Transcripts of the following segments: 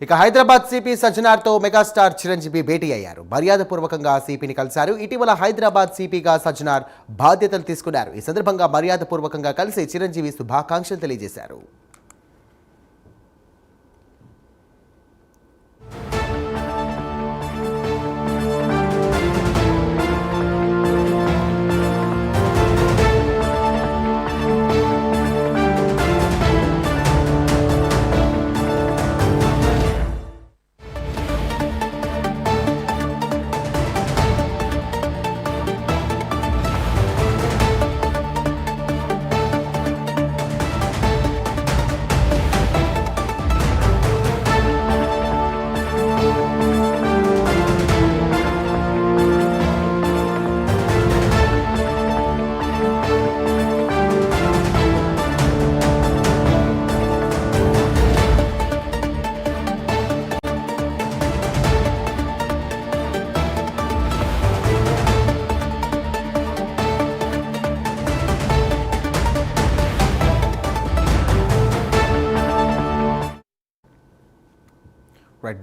ఇక Hyderabad CP సజ్జనార్తో megastar Chiranjeevi భేటీ అయ్యారు. మర్యాదపూర్వకంగా సిపిని కలిశారు. ఇటీవల హైదరాబాద్ సిపిగా సజ్జనార్ బాధ్యతలు తీసుకున్నారు. ఈ సందర్భంగా మర్యాదపూర్వకంగా కలిసి చిరంజీవి శుభాకాంక్షలు తెలియజేశారు.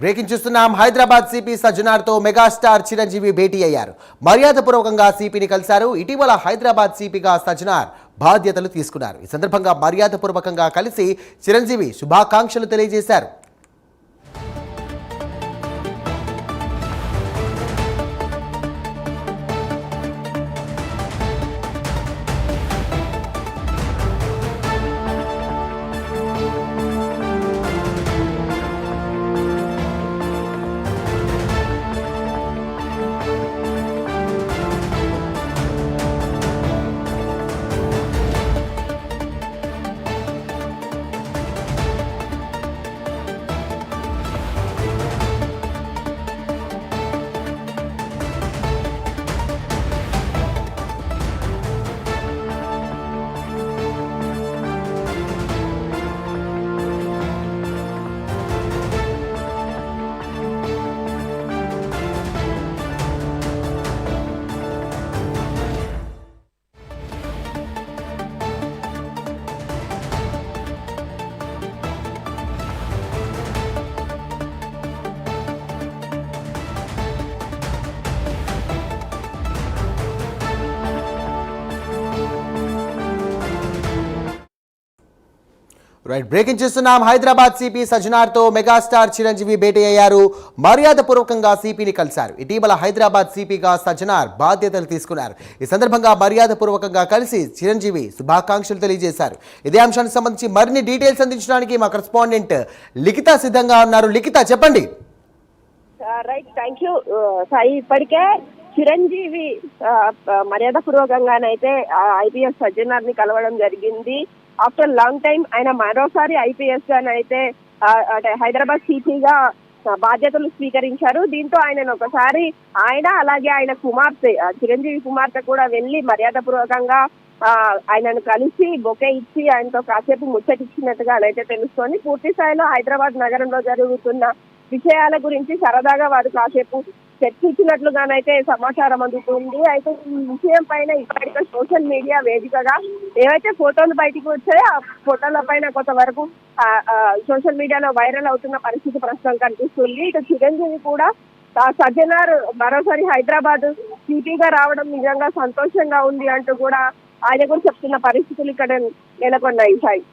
బ్రేకింగ్ చూస్తున్నాం. హైదరాబాద్ సిపి సజ్జనార్తో మెగాస్టార్ చిరంజీవి భేటీ అయ్యారు. మర్యాదపూర్వకంగా సిపిని కలిశారు. ఇటీవల హైదరాబాద్ సిపిగా సజ్జనార్ బాధ్యతలు తీసుకున్నారు. ఈ సందర్భంగా మర్యాదపూర్వకంగా కలిసి చిరంజీవి శుభాకాంక్షలు తెలియజేశారు. బ్రేకింగ్ చేస్తున్నాం. హైదరాబాద్ సిపి సజ్జనార్తో మెగాస్టార్ చిరంజీవి భేటీ అయ్యారు. మర్యాదపూర్వకంగా సిపిని కలిశారు. ఇటీవల హైదరాబాద్ సిపిగా సజ్జనార్ బాధ్యతలు తీసుకున్నారు. ఈ సందర్భంగా మర్యాదపూర్వకంగా కలిసి చిరంజీవి శుభాకాంక్షలు తెలియజేశారు. ఇదే అంశానికి సంబంధించి మరిన్ని డీటెయిల్స్ అందించడానికి మా కరెస్పాండెంట్ లిఖిత సిద్ధంగా ఉన్నారు. లిఖిత, చెప్పండి. Right, thank you Sai. ఇప్పటికే చిరంజీవి మర్యాదపూర్వకంగానైతే ఐపీఎస్ సజ్జనార్ ని కలవడం జరిగింది. ఆఫ్టర్ లాంగ్ టైం ఆయన మరోసారి ఐపీఎస్ గానైతే హైదరాబాద్ సిపిగా బాధ్యతలు స్వీకరించారు. దీంతో ఆయనను ఒకసారి ఆయన అలాగే ఆయన కుమార్తె చిరంజీవి కుమార్తె కూడా వెళ్లి మర్యాదపూర్వకంగా ఆయనను కలిసి బొకే ఇచ్చి ఆయనతో కాసేపు ముచ్చటిచ్చినట్టుగా అయితే తెలుస్తోంది. పూర్తి స్థాయిలో హైదరాబాద్ నగరంలో జరుగుతున్న విషయాల గురించి సరదాగా వారు కాసేపు చర్చించినట్లుగానైతే సమాచారం అందుతుంది. అయితే ఈ విషయం పైన ఇప్పటికే సోషల్ మీడియా వేదికగా ఏవైతే ఫోటోలు బయటకు వచ్చాయో ఆ ఫోటోల పైన కొంతవరకు సోషల్ మీడియాలో వైరల్ అవుతున్న పరిస్థితి ప్రస్తుతం కనిపిస్తుంది. ఇటు చిరంజీవి కూడా సజ్జనార్ మరోసారి హైదరాబాద్ సిపిగా రావడం నిజంగా సంతోషంగా ఉంది అంటూ కూడా ఆయన కూడా చెప్తున్న పరిస్థితులు ఇక్కడ నెలకొన్నాయి. సాయి.